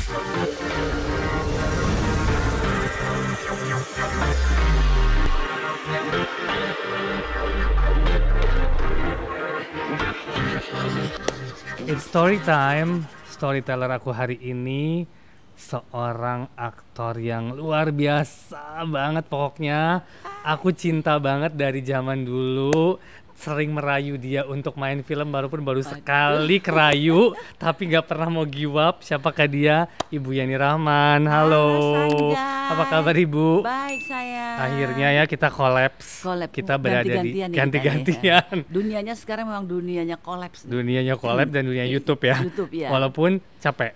It's story time. Storyteller aku hari ini seorang aktor yang luar biasa banget pokoknya. Aku cinta banget dari zaman dulu. Sering merayu dia untuk main film walaupun baru sekali kerayu. Tapi gak pernah mau give up. Siapakah dia? Ibu Yani Rahman. Halo. Apa kabar Ibu? Baik saya. Akhirnya ya kita kolaps. Kita berada di ganti-gantian. Dunianya sekarang memang dunianya kolaps. Dunianya kolaps dan dunia YouTube ya. YouTube ya. Walaupun capek.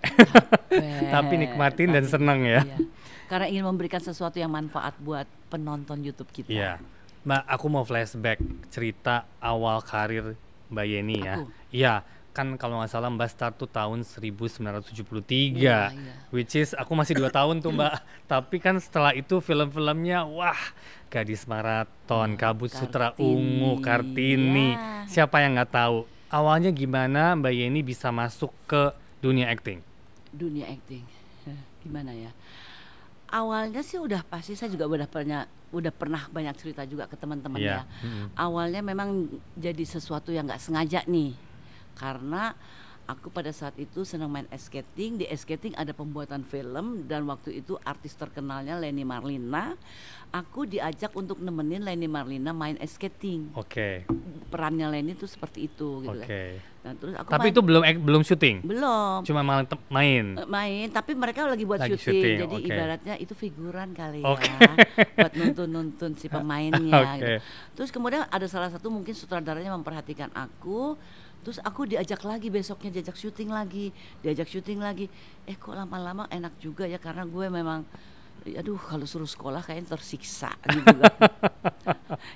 Tapi nikmatin dan senang ya. Iya. Karena ingin memberikan sesuatu yang manfaat buat penonton YouTube kita. Iya. Mbak, aku mau flashback cerita awal karir Mbak Yeni ya. Iya, kan kalau nggak salah Mbak start tuh tahun 1973. Iya. Which is aku masih 2 tahun tuh Mbak. Tapi kan setelah itu film-filmnya wah, Gadis Maraton, Kabut Sutra Ungu, Kartini. Ya. Siapa yang nggak tahu? Awalnya gimana Mbak Yeni bisa masuk ke dunia acting? Dunia acting. Gimana ya? Awalnya sih udah pasti saya juga udah pernah banyak cerita juga ke teman-teman ya. Awalnya memang jadi sesuatu yang nggak sengaja nih, karena aku pada saat itu senang main ice skating. Di ice skating ada pembuatan film dan waktu itu artis terkenalnya Leni Marlina. Aku diajak untuk nemenin Leni Marlina main ice skating. Oke. Perannya Leni tuh seperti itu gitu kan. Nah, terus aku tapi itu belum syuting? Belum. Cuma main? Main, tapi mereka lagi buat syuting. Jadi ibaratnya itu figuran kali ya. Buat nuntun si pemainnya gitu. Terus kemudian ada salah satu mungkin sutradaranya memperhatikan aku. Terus aku diajak lagi besoknya, diajak syuting lagi. Kok lama-lama enak juga ya, karena gue memang aduh kalau suruh sekolah kayaknya tersiksa gitu kan.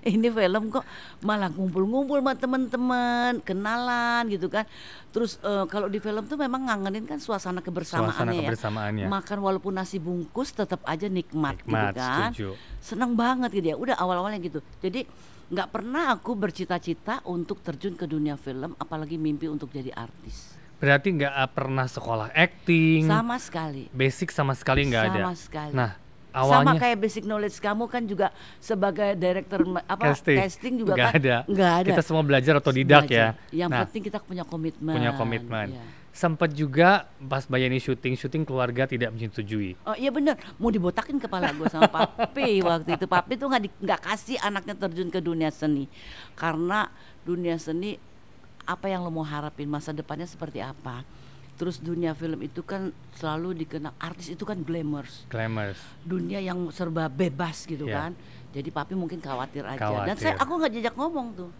Ini film kok malah ngumpul-ngumpul sama teman-teman, kenalan gitu kan. Terus kalau di film tuh memang ngangenin kan suasana kebersamaannya ya. Makan walaupun nasi bungkus tetap aja nikmat gitu kan. Setuju. Seneng banget gitu ya. Udah awal-awalnya gitu. Jadi nggak pernah aku bercita-cita untuk terjun ke dunia film, apalagi mimpi untuk jadi artis. Berarti nggak pernah sekolah acting? Sama sekali. Basic sama sekali nggak ada? Sama sekali. Nah, awalnya sama kayak basic knowledge kamu kan juga sebagai director casting juga nggak kan ada. Nggak ada. Kita semua belajar otodidak ya. Yang penting kita punya komitmen. Ya. Sempat juga pas Bayani syuting keluarga tidak menyetujui. Oh iya benar, mau dibotakin kepala gue sama papi waktu itu. Papi tuh nggak kasih anaknya terjun ke dunia seni, karena dunia seni apa yang lo mau harapin, masa depannya seperti apa. Terus dunia film itu kan selalu dikenal artis itu kan glamorous. Dunia yang serba bebas gitu kan. Jadi papi mungkin khawatir aja. Dan aku nggak jajak ngomong tuh.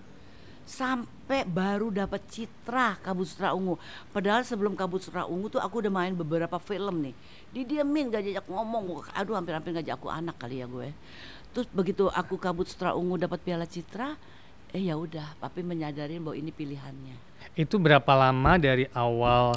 Sampai baru dapat Citra Kabut Sutra Ungu. Padahal sebelum Kabut Sutra Ungu tuh aku udah main beberapa film nih. Didiemin, gak jajak ngomong. Aduh hampir-hampir ngajak aku anak kali ya gue. Terus begitu aku Kabut Sutra Ungu dapat Piala Citra, ya udah, papi menyadarin bahwa ini pilihannya. Itu berapa lama dari awal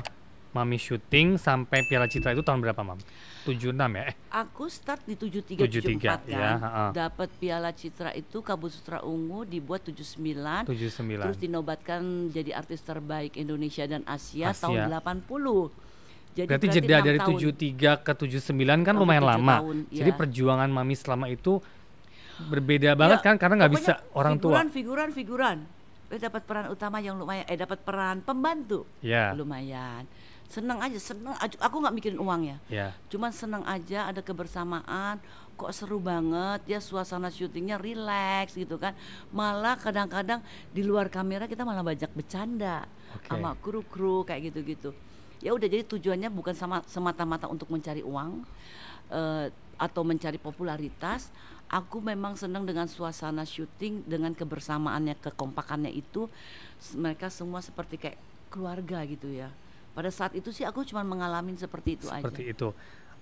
Mami syuting sampai Piala Citra itu tahun berapa, Mam? 76 ya? Aku start di 73 74 kan. Ya, dapat Piala Citra itu Kabut Sutra Ungu dibuat 79. Terus dinobatkan jadi artis terbaik Indonesia dan Asia. Tahun 80. Berarti jeda dari 73 ke 79 kan lumayan lama. Tahun, ya. Jadi perjuangan Mami selama itu berbeda banget kan, karena nggak bisa orang tua. Figuran. Dapat peran utama yang lumayan, dapat peran pembantu, lumayan. Seneng aja. Aku nggak mikirin uangnya. Cuman seneng aja, ada kebersamaan. Kok seru banget ya, suasana syutingnya relax gitu kan. Malah kadang-kadang di luar kamera kita malah banyak bercanda sama kru-kru kayak gitu-gitu. Ya udah, jadi tujuannya bukan semata-mata untuk mencari uang atau mencari popularitas. Aku memang senang dengan suasana syuting, dengan kebersamaannya, kekompakannya itu. Mereka semua seperti kayak keluarga gitu ya. Pada saat itu sih aku cuma mengalami seperti itu aja. Seperti itu.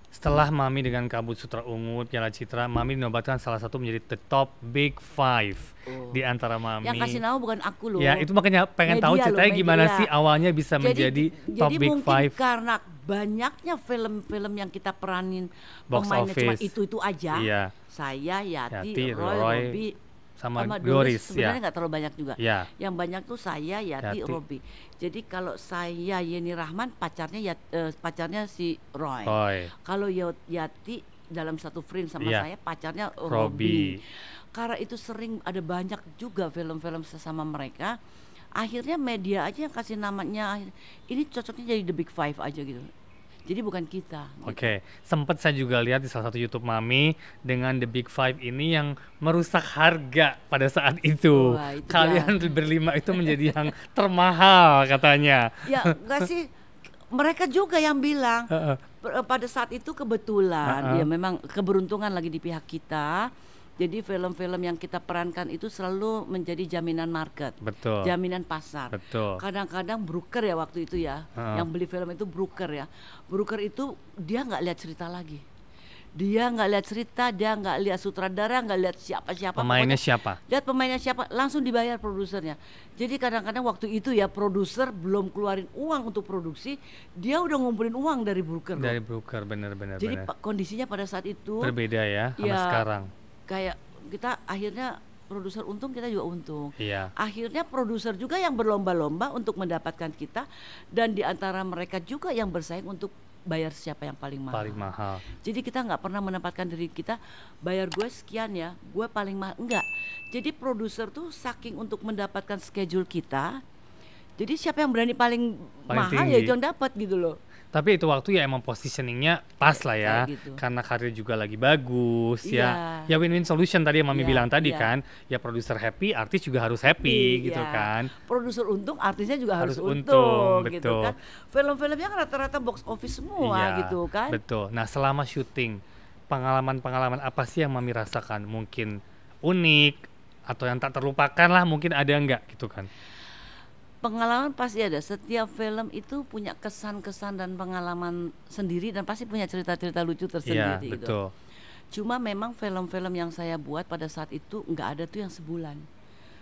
Setelah Mami dengan Kabut Sutra Ungu, Piala Citra, Mami dinobatkan salah satu menjadi the top big 5 di antara Mami. Yang kasih nama bukan aku loh. Ya, itu makanya pengen tahu ceritanya gimana sih awalnya bisa menjadi top big 5. Jadi mungkin karena banyaknya film-film yang kita peranin, pemainnya cuma itu aja. Saya, Yati, Roy, Robbie, sama sama Doris sebenarnya ya. nggak terlalu banyak juga. Ya, Yang banyak tuh saya, Yati, Yati. Robi. Jadi kalau saya Yeni Rahman pacarnya si Roy. Roy, Kalau Yati dalam satu frame sama Iya. saya pacarnya Robi. Robi. Karena itu sering ada banyak juga film-film sesama mereka. Akhirnya media aja yang kasih namanya, ini cocoknya jadi The Big Five aja gitu. Jadi bukan kita. Gitu. Oke, sempat saya juga lihat di salah satu YouTube Mami dengan The Big Five ini yang merusak harga pada saat itu. Wah, itu Kalian berlima itu menjadi yang termahal katanya. Ya enggak sih, mereka juga yang bilang Heeh. pada saat itu kebetulan Heeh. ya memang keberuntungan lagi di pihak kita. Jadi film-film yang kita perankan itu selalu menjadi jaminan market, Betul, jaminan pasar. betul. Kadang-kadang broker ya waktu itu ya, Heeh. yang beli film itu broker ya. Broker itu dia nggak lihat cerita lagi. Dia nggak lihat cerita, dia nggak lihat sutradara, nggak lihat siapa-siapa. Pemainnya pokoknya siapa? lihat pemainnya siapa, langsung dibayar produsernya. Jadi kadang-kadang waktu itu ya produser belum keluarin uang untuk produksi, dia udah ngumpulin uang dari broker. loh. Dari broker, benar-benar. Jadi kondisinya pada saat itu Berbeda ya sama ya, sekarang. kayak kita akhirnya produser untung, kita juga untung. Iya. Akhirnya produser juga yang berlomba-lomba untuk mendapatkan kita, dan di antara mereka juga yang bersaing untuk bayar siapa yang paling mahal. Paling mahal. Jadi kita nggak pernah menempatkan diri kita bayar gue sekian ya, gue paling mahal, enggak. Jadi produser tuh saking untuk mendapatkan schedule kita, jadi siapa yang berani paling mahal tinggi. ya itu yang dapat gitu loh. Tapi itu waktu ya emang positioningnya pas lah ya, Kayak gitu. karena karir juga lagi bagus Iya. ya win-win solution tadi yang Mami Iya, bilang tadi iya. kan, ya produser happy, artis juga harus happy gitu Iya. kan. Produser untung, artisnya juga harus Harus untung untung, gitu betul. kan. Film-filmnya kan rata-rata box office semua Iya, gitu kan. betul. Nah selama syuting, pengalaman-pengalaman apa sih yang Mami rasakan? Mungkin unik atau yang tak terlupakan lah, mungkin ada nggak gitu kan? Pengalaman pasti ada. Setiap film itu punya kesan-kesan dan pengalaman sendiri, dan pasti punya cerita-cerita lucu Iya tersendiri gitu. betul. Cuma memang film-film yang saya buat pada saat itu nggak ada tuh yang sebulan.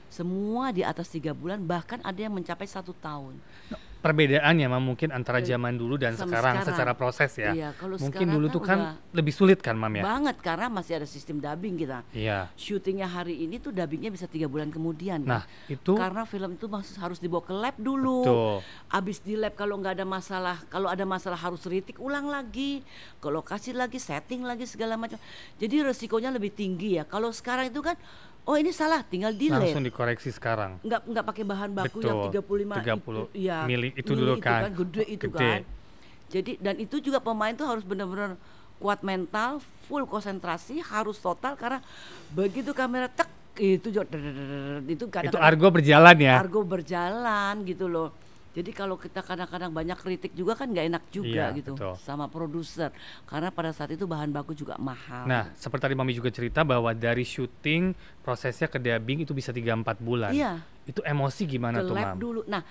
Semua di atas 3 bulan, bahkan ada yang mencapai 1 tahun. Perbedaannya Mam mungkin antara zaman dulu dan Sama sekarang sekarang. secara proses ya. Iya, kalau Mungkin sekarang dulu kan tuh kan udah lebih sulit kan Mam ya. banget karena masih ada sistem dubbing kita. Iya. Syutingnya hari ini tuh dubbingnya bisa 3 bulan kemudian. Nah kan? itu Karena film itu harus dibawa ke lab dulu. betul. Abis di lab kalau nggak ada masalah, kalau ada masalah harus retake ulang lagi, ke lokasi lagi, setting lagi segala macam. Jadi resikonya lebih tinggi ya. Kalau sekarang itu kan, oh ini salah, tinggal delete. Langsung dikoreksi sekarang. Nggak pakai bahan baku Betul. yang 35 30 itu, ya, mili itu dulu kan. gede itu Gede. kan. Jadi dan itu juga pemain tuh harus benar-benar kuat mental, full konsentrasi, harus total, karena begitu kamera tek itu itu Itu kadang-kadang argo berjalan ya. argo berjalan gitu loh. Jadi kalau kita kadang-kadang banyak kritik juga kan nggak enak juga Iya, gitu betul. sama produser, karena pada saat itu bahan baku juga mahal. Nah, seperti tadi Mami juga cerita bahwa dari syuting prosesnya ke dubbing itu bisa 3-4 bulan. Iya, Itu emosi gimana ke tuh lab Mam? dulu. Nah,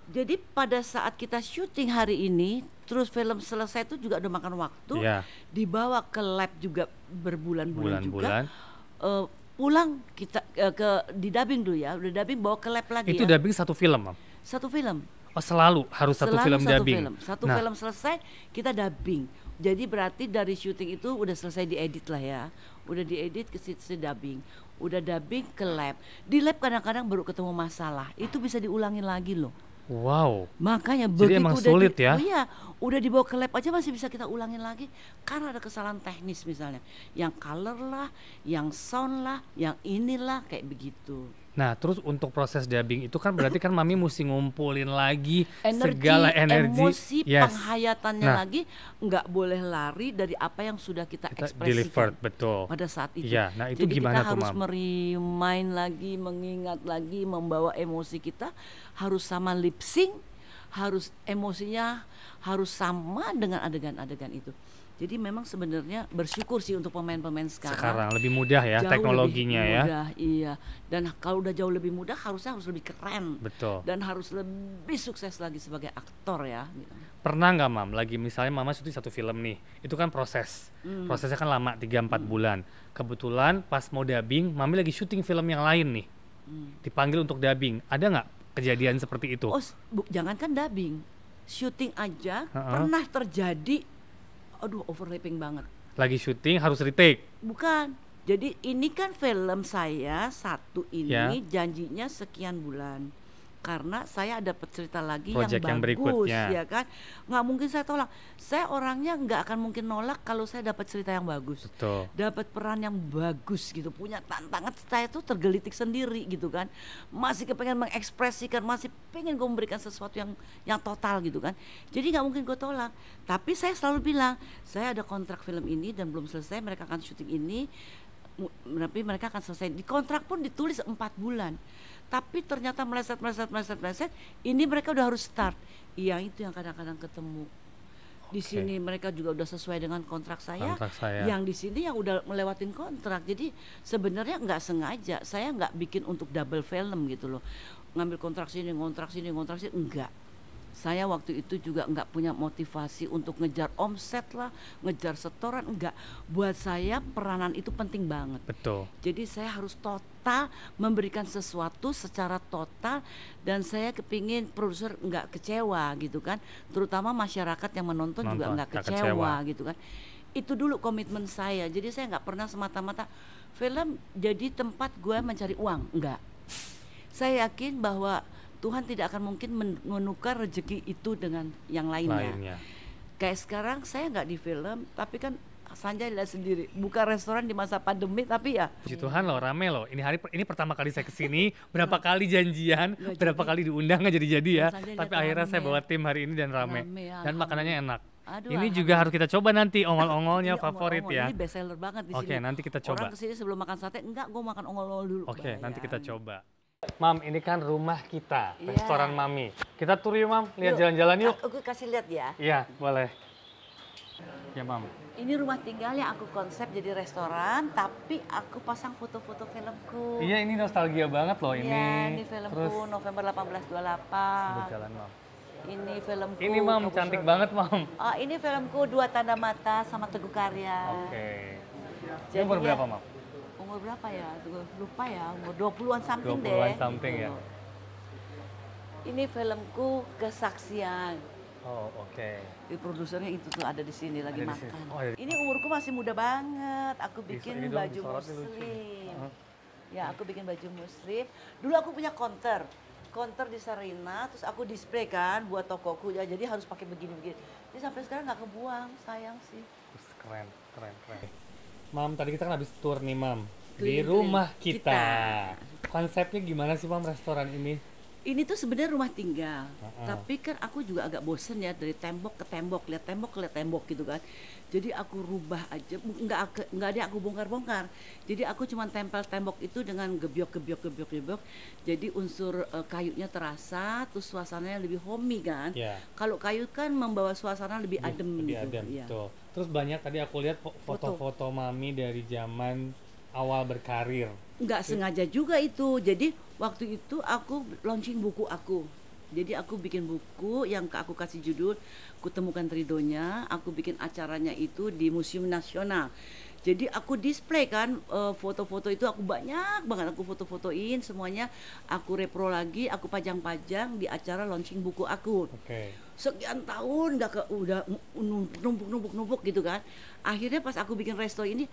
jadi pada saat kita syuting hari ini, terus film selesai itu juga udah makan waktu, Iya, dibawa ke lab juga berbulan-bulan juga. bulan-bulan. Pulang kita di dubbing dulu ya, udah dubbing bawa ke lab lagi Itu ya. dubbing satu film Mam? Satu film. Oh selalu harus satu Selalu film satu dubbing. film. Satu Nah, film selesai kita dubbing. Jadi berarti dari syuting itu udah selesai diedit lah ya. Udah diedit ke situ dubbing. Udah dubbing ke lab. Di lab kadang-kadang baru ketemu masalah. Itu bisa diulangin lagi loh. wow. Makanya Jadi begitu emang udah sulit ya? Oh iya, udah dibawa ke lab aja masih bisa kita ulangin lagi karena ada kesalahan teknis misalnya. Yang color lah, yang sound lah, yang inilah kayak begitu. Nah, terus untuk proses dubbing itu kan berarti kan Mami mesti ngumpulin lagi Energi, segala energi, emosi, yes, penghayatannya Nah. lagi nggak boleh lari dari apa yang sudah kita kita ekspresikan delivered, betul. pada saat itu. Iya, nah itu Jadi gimana kita tuh harus Mam? merimain lagi, mengingat lagi, membawa emosi kita harus sama lip sync, harus emosinya harus sama dengan adegan-adegan itu. Jadi memang sebenarnya bersyukur sih untuk pemain-pemain Sekarang lebih mudah ya jauh teknologinya lebih ya. mudah, iya. Dan kalau udah jauh lebih mudah harusnya harus lebih keren Betul. dan harus lebih sukses lagi sebagai aktor ya. Gitu. Pernah nggak Mam, lagi misalnya Mama syuting satu film nih, itu kan proses. Prosesnya kan lama 3-4 bulan. Kebetulan pas mau dubbing, Mami lagi syuting film yang lain nih. Dipanggil untuk dubbing. Ada nggak kejadian seperti itu? Oh, jangankan dubbing, syuting aja Ha-ha. pernah terjadi. Aduh, overlapping banget. Lagi syuting harus retake. Bukan, Jadi ini kan film saya satu Ya. ini janjinya sekian bulan. Karena saya dapat cerita lagi Project yang yang bagus, berikutnya. ya kan? Nggak mungkin saya tolak. Saya orangnya nggak akan mungkin nolak kalau saya dapat cerita yang bagus, Betul. dapat peran yang bagus gitu, punya tantangan. Saya tuh tergelitik sendiri gitu kan, masih kepengen mengekspresikan, masih pengen gue memberikan sesuatu yang total gitu kan. Jadi nggak mungkin gue tolak. Tapi saya selalu bilang, saya ada kontrak film ini dan belum selesai. Mereka akan syuting ini, tapi mereka akan selesai. Di kontrak pun ditulis 4 bulan. Tapi ternyata meleset. Ini mereka udah harus start. Iya, itu yang kadang-kadang ketemu. Di sini mereka juga udah sesuai dengan kontrak saya. Yang di sini yang udah melewatin kontrak. Jadi sebenarnya nggak sengaja. Saya nggak bikin untuk double film gitu loh. Ngambil kontrak sini, enggak. Saya waktu itu juga nggak punya motivasi untuk ngejar omset lah, ngejar setoran, enggak. Buat saya peranan itu penting banget. Betul. Jadi saya harus total memberikan sesuatu secara total, dan saya kepingin produser nggak kecewa gitu kan. Terutama masyarakat yang menonton juga nggak kecewa gitu kan. Itu dulu komitmen saya. Jadi saya nggak pernah semata-mata film jadi tempat gue mencari uang, enggak. Saya yakin bahwa Tuhan tidak akan mungkin menukar rezeki itu dengan yang lainnya. Kayak sekarang saya nggak di film, tapi kan Sanjay lihat sendiri, buka restoran di masa pandemi, tapi ya. Puji Tuhan loh, rame loh. Ini pertama kali saya kesini, berapa kali janjian, berapa kali diundang nggak jadi ya. Tapi akhirnya saya bawa tim hari ini dan rame dan makanannya enak. Aduh, ini juga harus kita coba nanti ongol-ongolnya favorit ya. Ini best seller banget di sini. Oke, nanti kita coba. Orang kesini sebelum makan sate, enggak, gue makan ongol-ongol dulu. Oke, nanti kita coba. Mam, ini kan rumah kita, restoran Mami. Kita tur yuk, Mam. Lihat jalan-jalan yuk. Aku kasih lihat ya. Iya, boleh. Ya, Mam. Ini rumah tinggal yang aku konsep jadi restoran, tapi aku pasang foto-foto filmku. Iya, ini nostalgia banget loh ini. Iya, ini filmku. Terus, November 1828. Sebut jalan, Mam. Ini filmku. Ini, Mam, cantik banget, Mam. Oh, ini filmku Dua Tanda Mata sama Teguh Karya. Oke. Ini umur berapa, Mam? Umur berapa ya? Lupa ya, umur 20-an something 20-an something ya. Ini filmku Kesaksian. Oh, oke. Di produsernya itu tuh ada di sini lagi makan. Sini. Ini umurku masih muda banget. Aku bikin baju muslim. Ya, aku bikin baju muslim. Dulu aku punya counter di Sarina, terus aku display kan buat tokoku ya. Jadi harus pakai begini-begini. Jadi sampai sekarang nggak kebuang, sayang sih. Keren. Mam, tadi kita kan habis tour nih, Mam. Di rumah kita. Konsepnya gimana sih, Mam, restoran ini? Ini tuh sebenarnya rumah tinggal, tapi kan aku juga agak bosen ya dari tembok ke tembok, lihat tembok gitu kan. Jadi aku rubah aja, nggak ada aku bongkar. Jadi aku cuma tempel tembok itu dengan gebyok. Jadi unsur kayunya terasa, terus suasananya lebih homey kan. Kalau kayu kan membawa suasana lebih adem gitu. Ya. Terus banyak tadi aku lihat foto-foto Mami dari zaman awal berkarir. Nggak sengaja juga itu. Jadi waktu itu aku launching buku aku. Jadi aku bikin buku yang aku kasih judul Kutemukan Ridhonya. Aku bikin acaranya itu di Museum Nasional. Jadi aku display kan foto-foto itu, aku banyak banget aku foto-fotoin semuanya, aku repro lagi, aku pajang-pajang di acara launching buku aku. Sekian tahun udah numpuk gitu kan. Akhirnya pas aku bikin resto ini,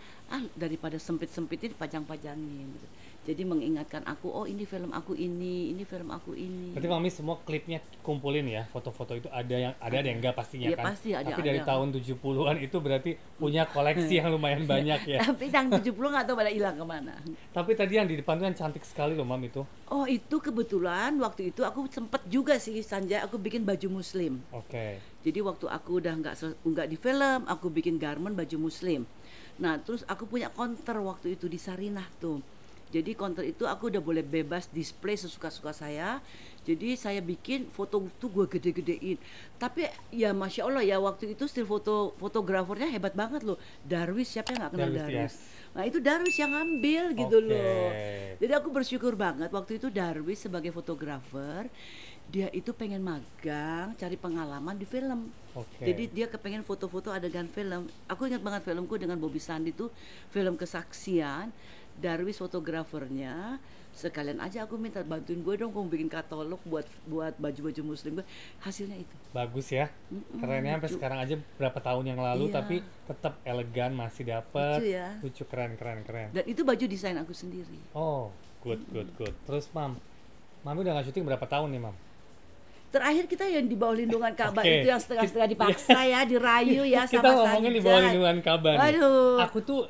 daripada sempit-sempitin pajang-pajangin gitu. Jadi mengingatkan aku, oh ini film aku ini film aku ini. Berarti Mami semua klipnya kumpulin ya, foto-foto itu ada yang enggak pastinya kan? Pasti ada. Tapi dari tahun 70-an itu berarti punya koleksi yang lumayan banyak ya. Tapi yang 70 nggak tahu pada hilang kemana. Tapi tadi yang di depan itu kan cantik sekali loh, Mam, itu. Oh, itu kebetulan waktu itu aku sempet juga sih, Sanjay, aku bikin baju muslim. Jadi waktu aku udah nggak di film, aku bikin garment baju muslim. Nah, terus aku punya counter waktu itu di Sarinah tuh. Jadi counter itu aku udah boleh bebas display sesuka-suka saya. Jadi saya bikin foto tuh gue gede-gedein. Tapi ya Masya Allah ya, waktu itu still fotografernya hebat banget loh. Darwis, siapa yang gak kenal Darwis? Nah itu Darwis yang ngambil gitu loh. Jadi aku bersyukur banget waktu itu Darwis sebagai fotografer. Dia itu pengen magang, cari pengalaman di film. Oke. Jadi dia kepengen foto-foto adegan film. Aku ingat banget filmku dengan Bobby Sandi tuh film kesaksian. Darwis fotografernya. Sekalian aja aku minta bantuin gue dong, kamu bikin katalog buat baju-baju muslim gue. Hasilnya itu. Bagus ya. Kerennya sampai lucu. sekarang aja berapa tahun yang lalu Iya. tapi tetap elegan, masih dapet. Lucu ya. Lucu, keren. Dan itu baju desain aku sendiri. Oh, good. Terus Mami udah nggak syuting berapa tahun nih, Mam? Terakhir kita yang di bawah lindungan Ka'bah Oke. itu yang setengah-setengah dipaksa ya, dirayu ya Kita sama ngomongin di bawah Sanjay. lindungan Ka'bah nih. Waduh. Aku tuh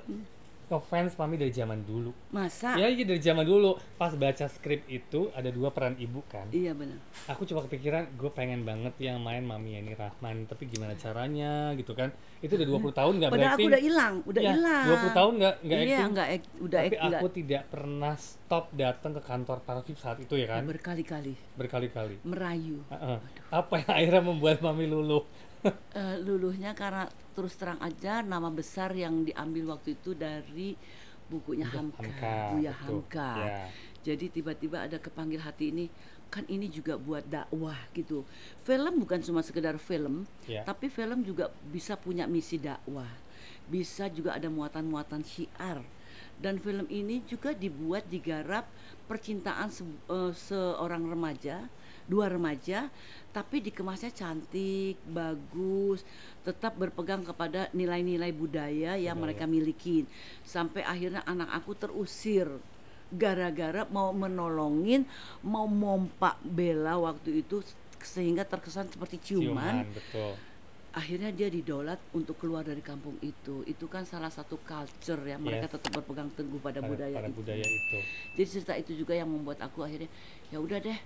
ngefans Mami dari zaman dulu. Masa? Ya, iya dari zaman dulu. Pas baca skrip itu ada 2 peran ibu kan. Iya benar. Aku cuma kepikiran gue pengen banget yang main Mami Yani Rahman, tapi gimana caranya gitu kan. Itu udah 20 tahun nggak Padahal berakting. aku udah hilang, Ya, hilang. 20 tahun nggak Iya, acting. udah Tapi aku nggak. tidak pernah stop datang ke kantor Parvif saat itu ya kan. Berkali-kali Berkali-kali. merayu. Apa yang akhirnya membuat Mami luluh? Luluhnya karena terus terang aja nama besar yang diambil waktu itu dari bukunya Hamka, Buya betul. Hamka. Ya. Jadi tiba-tiba ada kepanggil hati ini, kan ini juga buat dakwah gitu. Film bukan cuma sekedar film, Ya. tapi film juga bisa punya misi dakwah. Bisa juga ada muatan-muatan syiar. Dan film ini juga digarap percintaan seorang remaja, 2 remaja, tapi dikemasnya cantik, bagus, tetap berpegang kepada nilai-nilai budaya yang mereka miliki. Sampai akhirnya anak aku terusir gara-gara mau menolongin, mau mompak Bella waktu itu sehingga terkesan seperti ciuman. Betul. Akhirnya dia didaulat untuk keluar dari kampung itu. Itu kan salah satu culture ya, mereka Yes. tetap berpegang teguh pada budaya Pada itu. budaya itu. Jadi cerita itu juga yang membuat aku akhirnya ya udah deh,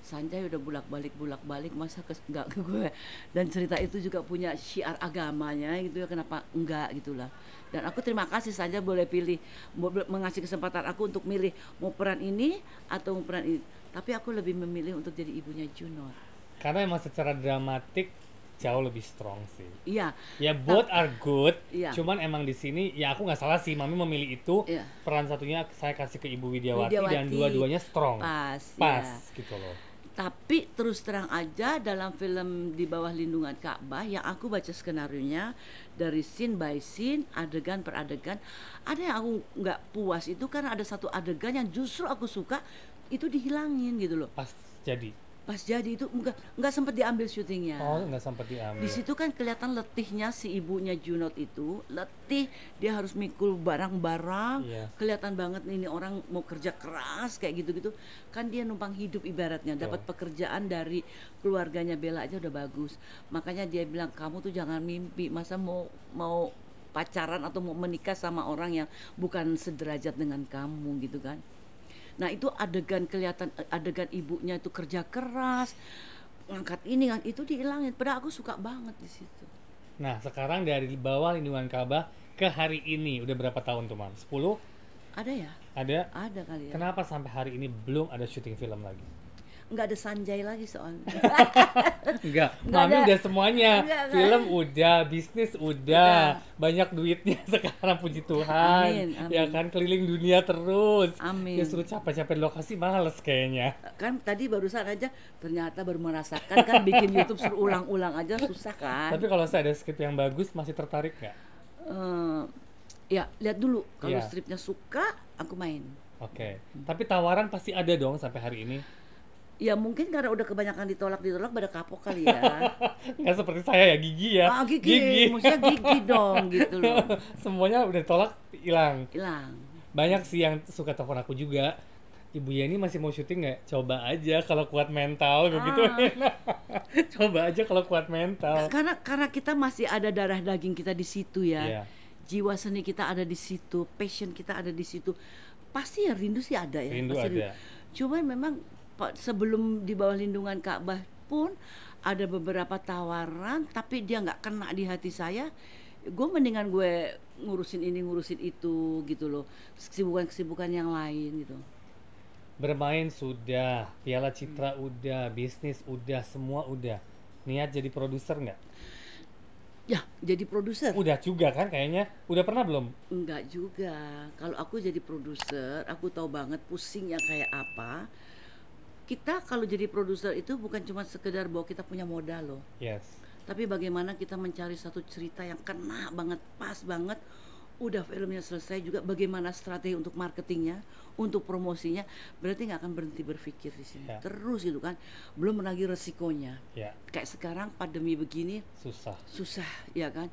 Sanjay udah bolak-balik masa enggak ke gue. Dan cerita itu juga punya syiar agamanya gitu ya, kenapa enggak gitulah. Dan aku terima kasih Sanjay boleh pilih, mengasih kesempatan aku untuk milih mau peran ini atau mau peran ini. Tapi aku lebih memilih untuk jadi ibunya Junor. Karena emang secara dramatik jauh lebih strong sih. Iya. Ya both are good, Iya. cuman emang di sini ya aku nggak salah sih, Mami memilih itu. Iya. Peran satunya saya kasih ke Ibu Widiawati dan Widiawati. dua-duanya strong. Pas ya. Gitu loh. Tapi terus terang aja dalam film Di Bawah Lindungan Ka'bah yang aku baca skenarionya dari scene by scene, adegan per adegan, ada yang aku nggak puas itu karena ada satu adegan yang justru aku suka itu dihilangin gitu loh. Pas jadi itu nggak sempat diambil syutingnya. Oh, nggak sempat diambil. Di situ kan kelihatan letihnya si ibunya Junot itu, letih, dia harus mikul barang-barang, Iya. kelihatan banget ini orang mau kerja keras kayak gitu-gitu, kan dia numpang hidup ibaratnya, dapat pekerjaan dari keluarganya Bella aja udah bagus, makanya dia bilang kamu tuh jangan mimpi, masa mau pacaran atau mau menikah sama orang yang bukan sederajat dengan kamu gitu kan. Nah itu kelihatan adegan ibunya itu kerja keras, ngangkat ini itu dihilangin. Padahal aku suka banget di situ. Nah, sekarang dari Bawah Lindungan Ka'bah ke hari ini udah berapa tahun tuh, Mam? 10? Ada ya? Ada? Ada kali ya. Kenapa sampai hari ini belum ada syuting film lagi? Nggak ada Sanjay lagi soalnya. Enggak, Nggak Mami ada. udah semuanya. Nggak. Film udah, bisnis udah, banyak duitnya sekarang puji Tuhan. Amin. Ya kan, keliling dunia terus. Amin. Ya suruh capek-capek di lokasi males kayaknya. Kan tadi barusan aja ternyata baru merasakan kan bikin YouTube suruh ulang-ulang aja susah kan. Tapi kalau saya ada skrip yang bagus, masih tertarik nggak? Ya lihat dulu kalau Iya. stripnya suka aku main. Oke. Tapi tawaran pasti ada dong sampai hari ini. Ya mungkin karena udah kebanyakan ditolak pada kapok kali ya. Nggak seperti saya ya, gigi ya. Gigi, maksudnya gigi dong gitu loh. Semuanya udah tolak, hilang. Hilang. Banyak sih yang suka telepon aku juga. Ibu Yani masih mau syuting nggak? Coba aja kalau kuat mental begitu. Coba aja kalau kuat mental. Karena kita masih ada darah daging kita di situ ya. Iya. Jiwa seni kita ada di situ, passion kita ada di situ. Pasti ya rindu sih ada ya. Rindu pasti ada. Cuman memang sebelum Di Bawah Lindungan Ka'bah pun ada beberapa tawaran tapi dia nggak kena di hati saya. Gue mendingan gue ngurusin ini ngurusin itu gitu loh, kesibukan yang lain gitu. Bermain sudah, Piala Citra udah, bisnis udah, semua udah. Niat jadi produser nggak? Ya jadi produser Udah juga kan kayaknya. Udah pernah belum? enggak juga. Kalau aku jadi produser aku tahu banget pusingnya kayak apa. kita kalau jadi produser itu bukan cuma sekedar bahwa kita punya modal loh. Yes. Tapi bagaimana kita mencari satu cerita yang kena banget, pas banget, udah filmnya selesai juga bagaimana strategi untuk marketingnya, untuk promosinya, berarti nggak akan berhenti berpikir di sini. Terus gitu kan, belum lagi resikonya. Kayak sekarang pandemi begini, susah ya kan.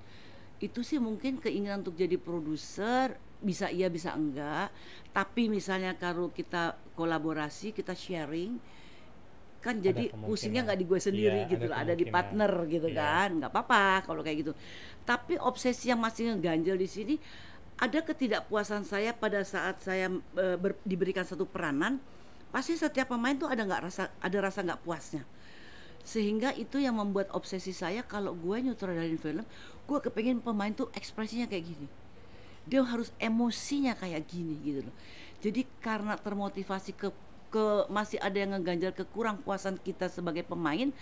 Itu sih mungkin keinginan untuk jadi produser, bisa iya bisa enggak. Tapi misalnya kalau kita kolaborasi, kita sharing, kan jadi pusingnya nggak di gue sendiri gitu loh, ada di partner gitu kan, nggak apa-apa kalau kayak gitu. Tapi obsesi yang masih ngeganjel di sini, ada ketidakpuasan saya pada saat saya diberikan satu peranan, pasti setiap pemain tuh ada rasa nggak puasnya, sehingga itu yang membuat obsesi saya kalau gue nyutradarin film, gue kepengen pemain tuh ekspresinya kayak gini, dia harus emosinya kayak gini gitu loh. Jadi karena termotivasi ke masih ada yang ngeganjal kekurang puasan kita sebagai pemain,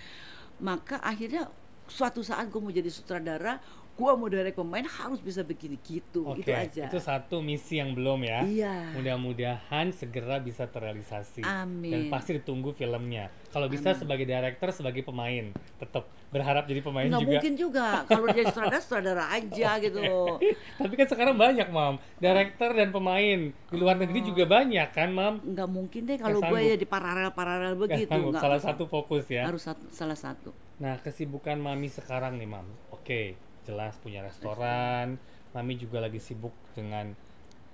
maka akhirnya suatu saat gue mau jadi sutradara, gue mau direct pemain harus bisa begini gitu. Itu aja. Itu satu misi yang belum ya. Iya. Mudah-mudahan segera bisa terrealisasi. Amin. Dan pasti ditunggu filmnya. Kalau bisa sebagai director, sebagai pemain, tetap berharap jadi pemain nggak juga. Mungkin juga. Kalau jadi sutradara aja gitu. Tapi kan sekarang banyak, Mam, director dan pemain di luar negeri juga banyak kan, Mam? Nggak mungkin deh kalau gue ya di paralel begitu. Nggak, salah satu fokus ya. Harus salah satu. Nah, kesibukan Mami sekarang nih, Mam. Jelas punya restoran, Mami juga lagi sibuk dengan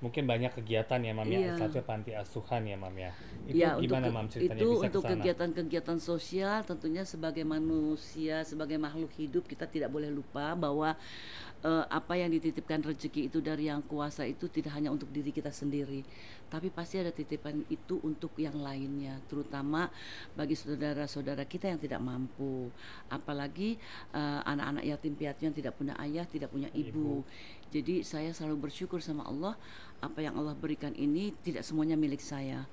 mungkin banyak kegiatan ya, Mam ya. Satunya panti asuhan ya, Mam ya. Itu gimana, Mam, ceritanya itu bisa untuk kesana? kegiatan-kegiatan sosial, tentunya sebagai manusia, sebagai makhluk hidup, kita tidak boleh lupa bahwa apa yang dititipkan rezeki itu dari yang kuasa itu tidak hanya untuk diri kita sendiri, tapi pasti ada titipan itu untuk yang lainnya, terutama bagi saudara-saudara kita yang tidak mampu, apalagi anak-anak yatim piatu yang tidak punya ayah, tidak punya ibu. Jadi saya selalu bersyukur sama Allah, apa yang Allah berikan ini tidak semuanya milik saya,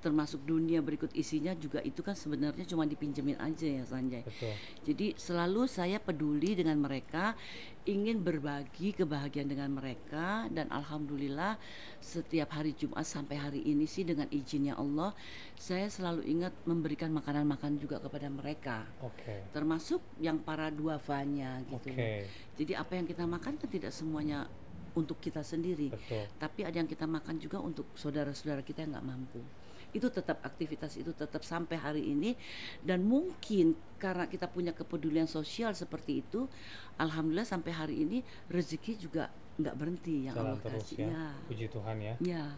termasuk dunia berikut isinya juga itu kan sebenarnya cuma dipinjemin aja ya, Sanjay. Betul. Jadi selalu saya peduli dengan mereka, ingin berbagi kebahagiaan dengan mereka, dan alhamdulillah setiap hari Jumat sampai hari ini sih dengan izinnya Allah, saya selalu ingat memberikan makanan-makanan juga kepada mereka. Termasuk yang para duafanya gitu. Jadi apa yang kita makan kan tidak semuanya untuk kita sendiri. Tapi ada yang kita makan juga untuk saudara-saudara kita yang nggak mampu. Itu tetap, aktivitas itu tetap sampai hari ini, dan mungkin karena kita punya kepedulian sosial seperti itu, alhamdulillah sampai hari ini rezeki juga nggak berhenti yang jalan Allah terus kasih. Ya. Puji Tuhan ya. Ya.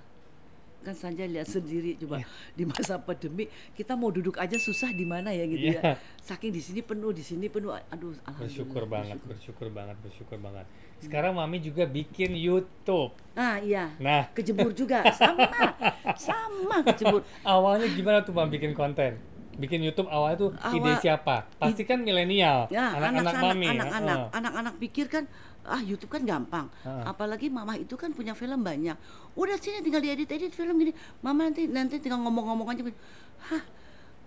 Kan Sanjay lihat sendiri coba di masa pandemi kita mau duduk aja susah di mana ya gitu ya. Saking di sini penuh, di sini penuh. Aduh, alhamdulillah. Bersyukur banget. Sekarang Mami juga bikin YouTube. Nah, kejebur juga sama kejebur. Awalnya gimana tuh, Mam, bikin konten? Bikin YouTube awalnya tuh ide siapa? Pasti kan milenial, anak-anak Mami. Anak-anak pikir kan YouTube kan gampang. Apalagi mama itu kan punya film banyak. Udah sini tinggal diedit film gini. Mama nanti tinggal ngomong-ngomong aja.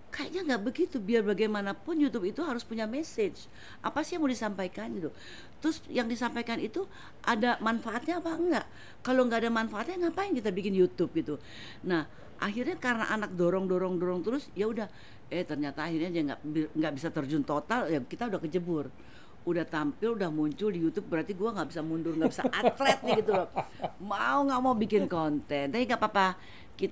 Kayaknya nggak begitu. Biar bagaimanapun YouTube itu harus punya message. Apa sih yang mau disampaikan gitu. Terus yang disampaikan itu ada manfaatnya apa enggak? Kalau nggak ada manfaatnya ngapain kita bikin YouTube gitu. Nah, akhirnya karena anak dorong terus, ya udah. Ternyata akhirnya dia nggak bisa terjun total. Ya kita udah kejebur. Udah tampil, udah muncul di YouTube, berarti gue nggak bisa mundur, nggak bisa atlet nih gitu loh. Mau nggak mau bikin konten, tapi nggak apa-apa.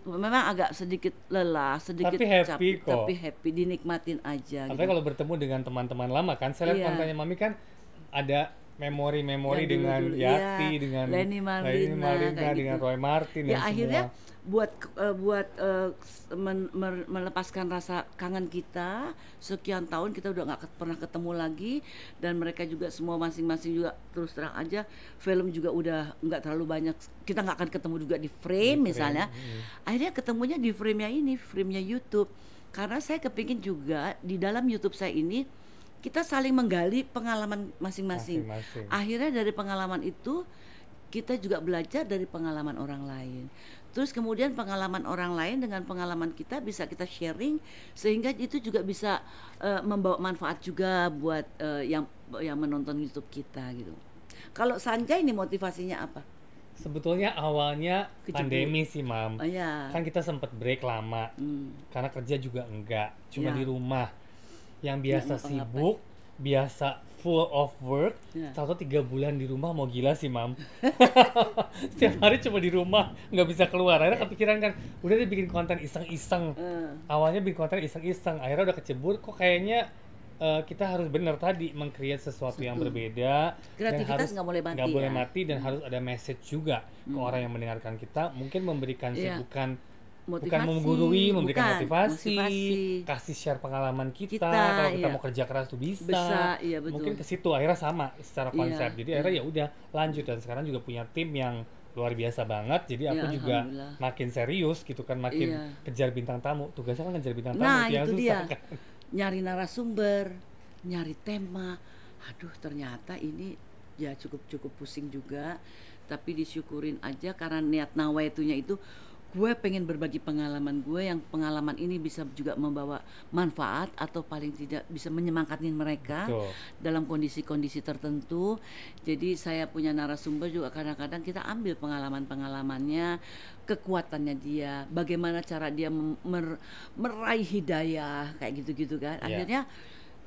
Memang agak sedikit lelah, sedikit tapi capek, tapi happy, dinikmatin aja. Apalagi kalau bertemu dengan teman-teman lama kan, saya lihat kontennya Mami kan ada memori-memori dengan Yati, dengan Leni Marlina, dengan Roy Martin dan akhirnya semua. buat melepaskan rasa kangen kita, sekian tahun kita udah nggak pernah ketemu lagi, dan mereka juga semua masing-masing juga terus terang aja film juga udah nggak terlalu banyak, kita nggak akan ketemu juga di frame misalnya. Akhirnya ketemunya di frame-nya YouTube, karena saya kepingin juga di dalam YouTube saya ini kita saling menggali pengalaman masing-masing. Akhirnya dari pengalaman itu kita juga belajar dari pengalaman orang lain. Terus kemudian pengalaman orang lain dengan pengalaman kita bisa kita sharing, sehingga itu juga bisa membawa manfaat juga buat yang menonton YouTube kita gitu. Kalau Sanjay ini motivasinya apa? Sebetulnya awalnya Kejebur. pandemi sih, Mam. Oh ya. Kan kita sempet break lama. Karena kerja juga enggak, cuma Ya. di rumah. Yang biasa ngapa-ngapain. sibuk, biasa full of work, Ya. tahu 3 bulan di rumah mau gila sih, Mam. Setiap hari cuma di rumah, nggak bisa keluar. Akhirnya kepikiran kan, udah deh bikin konten iseng-iseng. Awalnya bikin konten iseng-iseng, akhirnya udah kecebur, kok kayaknya kita harus benar tadi meng-create sesuatu yang berbeda. Dan Kreativitas nggak boleh mati nggak boleh ya. mati, dan harus ada message juga ke orang yang mendengarkan kita. Mungkin memberikan Iya. bukan Motivasi, menggurui, memberikan bukan, motivasi, kasih share pengalaman kita, kalau kita iya. mau kerja keras tuh bisa. Iya, betul. Mungkin ke situ akhirnya sama secara Iya, konsep. Jadi akhirnya ya udah lanjut, dan sekarang juga punya tim yang luar biasa banget. Jadi aku Iya, juga alhamdulillah. makin serius gitu kan, makin Iya. kejar bintang tamu. Tugasnya kan ngejar bintang tamu, Nah, yang itu susah dia. kan. Nyari narasumber, nyari tema. Aduh, ternyata ini ya cukup pusing juga. Tapi disyukurin aja karena niat nawaitunya itu gue pengen berbagi pengalaman gue, yang pengalaman ini bisa juga membawa manfaat atau paling tidak bisa menyemangatin mereka Betul. dalam kondisi-kondisi tertentu. Jadi saya punya narasumber juga kadang-kadang kita ambil pengalaman-pengalamannya, kekuatannya dia, bagaimana cara dia meraih hidayah kayak gitu-gitu kan. Iya. Akhirnya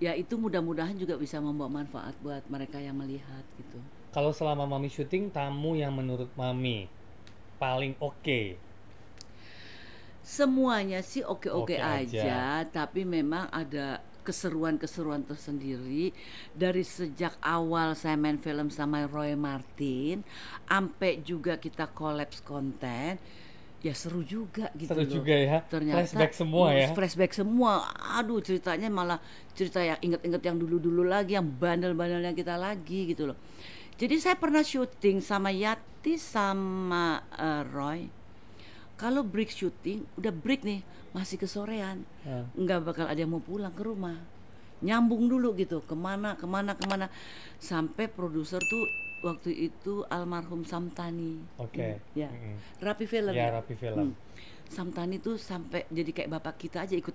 ya itu mudah-mudahan juga bisa membawa manfaat buat mereka yang melihat gitu. Kalau selama Mami syuting, tamu yang menurut Mami paling oke? Semuanya sih oke-oke Oke aja. aja, tapi memang ada keseruan-keseruan tersendiri. Dari sejak awal saya main film sama Roy Martin, sampai juga kita kolaps konten, ya seru juga gitu Seru loh. juga ya. Ternyata Flashback semua ya. Flashback semua. Aduh, ceritanya malah cerita yang inget-inget yang dulu-dulu lagi, yang bandel-bandelnya kita lagi gitu loh. Jadi saya pernah syuting sama Yati sama Roy. Kalau break syuting, udah break nih, masih kesorean, nggak bakal ada yang mau pulang ke rumah, nyambung dulu gitu, kemana, sampai produser tuh waktu itu almarhum Samtani, Oke. ya, Rapi Film, Ya, Rapi Film. Samtani tuh sampai jadi kayak bapak kita aja, ikut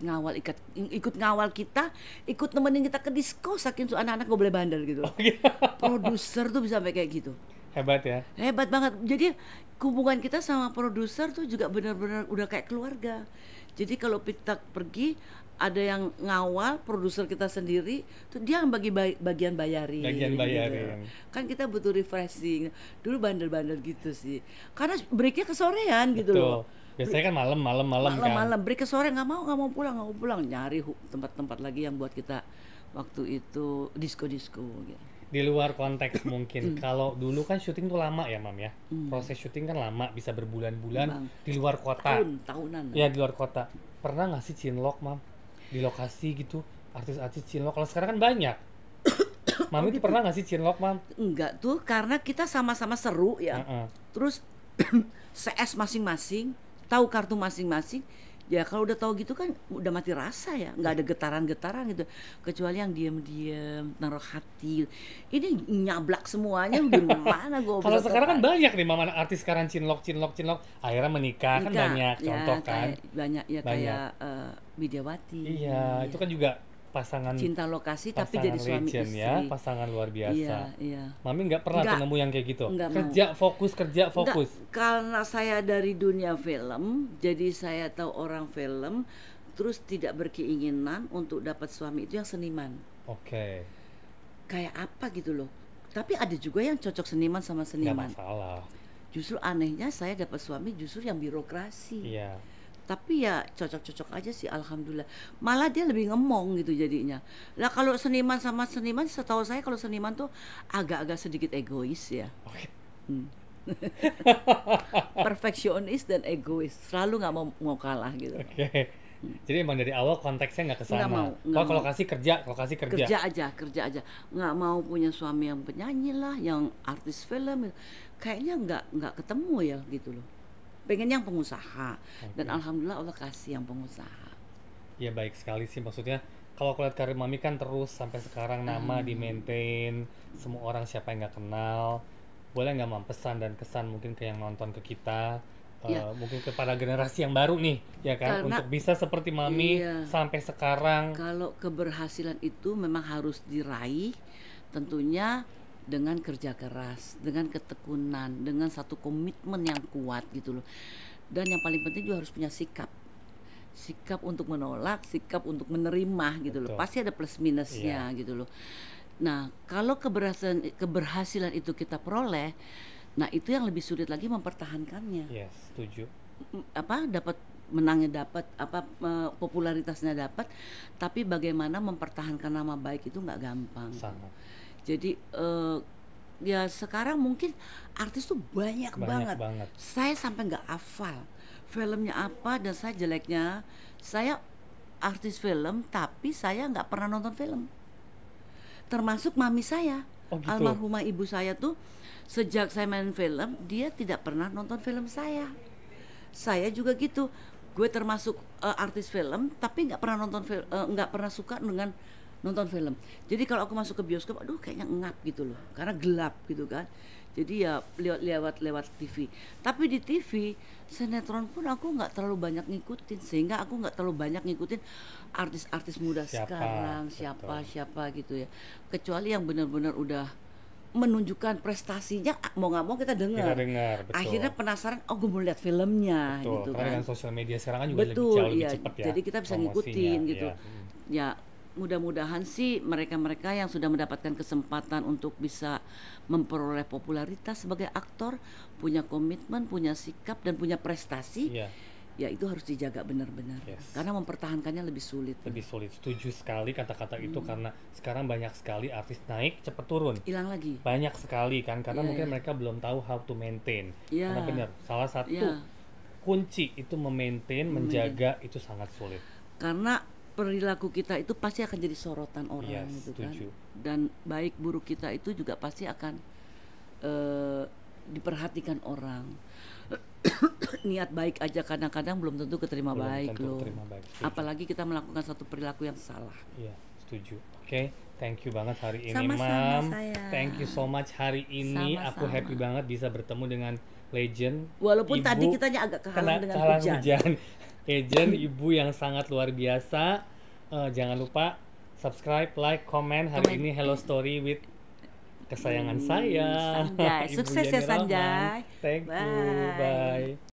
ngawal kita, ikut nemenin kita ke disco, saking tuh anak-anak gak boleh bandel gitu. Produser tuh bisa sampai kayak gitu. Hebat ya. Hebat banget. Jadi hubungan kita sama produser tuh juga benar-benar udah kayak keluarga. Jadi kalau kita pergi, ada yang ngawal, produser kita sendiri, tuh dia yang bagian bayarin. Bagian bayarin. Gitu. Kan kita butuh refreshing. Dulu bandel-bandel gitu sih. Karena breaknya kesorean gitu Betul. loh. Biasanya kan malam kan. Malam break ke sore nggak mau pulang, nyari tempat-tempat lagi yang buat kita waktu itu disco gitu. Di luar konteks mungkin. Kalau dulu kan syuting tuh lama ya, Mam ya. Proses syuting kan lama, bisa berbulan-bulan di luar kota. Tahunan. Ya, di luar kota. Pernah nggak sih cinlok, Mam? Di lokasi gitu, artis-artis cinlok. Kalau sekarang kan banyak. Mami tuh pernah nggak sih cinlok, Mam? Enggak tuh, karena kita sama-sama seru ya. Terus CS masing-masing, tahu kartu masing-masing. Ya kalau udah tahu gitu kan udah mati rasa ya, nggak ada getaran-getaran gitu. Kecuali yang diam-diam, naruh hati. Ini nyablak semuanya gimana gue. Kalau sekarang kan banyak nih Mama artis sekarang cinlok, akhirnya menikah kan banyak ya, contoh kan. Banyak ya, kayak Widiawati. Iya, itu kan juga pasangan cinta lokasi tapi jadi suami legend istri ya, pasangan luar biasa. Iya. Mami nggak pernah tuh nemu yang kayak gitu. Kerja fokus. Enggak, karena saya dari dunia film, jadi saya tahu orang film, terus tidak berkeinginan untuk dapat suami itu yang seniman. Oke. Kayak apa gitu loh. Tapi ada juga yang cocok seniman sama seniman. Nggak masalah. Justru anehnya saya dapat suami justru yang birokrasi. Iya. Tapi ya cocok-cocok aja sih, alhamdulillah. Malah dia lebih ngemong gitu jadinya. Lah kalau seniman sama seniman, setahu saya kalau seniman tuh agak-agak sedikit egois ya. Oke. Perfeksionis dan egois, selalu nggak mau kalah gitu. Oke. Jadi emang dari awal konteksnya nggak kesana. Nggak mau. Lokasi kerja. Kerja aja. Nggak mau punya suami yang penyanyi lah, yang artis film. Kayaknya nggak ketemu ya gitu loh. Pengen yang pengusaha. Dan alhamdulillah Allah kasih yang pengusaha. Ya baik sekali sih, maksudnya kalau aku lihat karir Mami kan terus sampai sekarang nama di maintain, semua orang siapa yang nggak kenal. Boleh nggak Mam pesan dan kesan mungkin ke yang nonton ke kita, mungkin kepada generasi yang baru nih, ya kan, karena, untuk bisa seperti Mami sampai sekarang. Kalau keberhasilan itu memang harus diraih, tentunya dengan kerja keras, dengan ketekunan, dengan satu komitmen yang kuat gitu loh. Dan yang paling penting juga harus punya sikap. Sikap untuk menolak, sikap untuk menerima gitu loh. Betul. Pasti ada plus minusnya gitu loh. Nah, kalau keberhasilan itu kita peroleh, nah itu yang lebih sulit lagi mempertahankannya. Yes, setuju. Dapat menangnya, dapat popularitasnya dapat, tapi bagaimana mempertahankan nama baik itu nggak gampang. Sangat. Jadi ya sekarang mungkin artis tuh banyak banget. Saya sampai nggak hafal filmnya apa, dan saya jeleknya saya artis film tapi saya nggak pernah nonton film. Termasuk mami saya, gitu. Almarhumah ibu saya tuh sejak saya main film dia tidak pernah nonton film saya. Saya juga gitu. Gue termasuk artis film tapi nggak pernah nonton film, nggak pernah suka dengan nonton film. Jadi kalau aku masuk ke bioskop, aduh kayaknya ngap gitu loh, karena gelap gitu kan. Jadi ya lewat TV. Tapi di TV sinetron pun aku nggak terlalu banyak ngikutin, sehingga aku nggak terlalu banyak ngikutin artis-artis muda sekarang, siapa gitu ya. Kecuali yang benar-benar udah menunjukkan prestasinya, mau nggak mau kita dengar. Betul. Akhirnya penasaran, gue mau lihat filmnya, betul. Gitu karena kan. dengan sosial media sekarang kan juga betul, lebih cepat ya. Jadi kita bisa ngikutin gitu. Ya mudah-mudahan sih mereka-mereka yang sudah mendapatkan kesempatan untuk bisa memperoleh popularitas sebagai aktor, punya komitmen, punya sikap dan punya prestasi. Ya itu harus dijaga benar-benar. Karena mempertahankannya lebih sulit. Setuju sekali kata-kata itu, karena sekarang banyak sekali artis naik cepat turun. Hilang lagi. Banyak sekali kan, karena mungkin mereka belum tahu how to maintain. Karena benar, salah satu kunci itu memaintain, menjaga itu sangat sulit. Karena perilaku kita itu pasti akan jadi sorotan orang gitu kan. Dan baik buruk kita itu juga pasti akan diperhatikan orang. Niat baik aja kadang-kadang belum tentu keterima baik loh. Apalagi kita melakukan satu perilaku yang salah. Iya, setuju. Oke, thank you banget hari ini, Sama-sama, Mam. sayang. Thank you so much hari ini. Sama-sama. Aku happy banget bisa bertemu dengan legend. Walaupun ibu, tadi kitanya agak kehalang dengan hujan. Legend ibu yang sangat luar biasa. Jangan lupa subscribe, like, comment hari ini Hello Story with kesayangan saya. Sanjay. Sukses ya Sanjay. Thank you. Bye.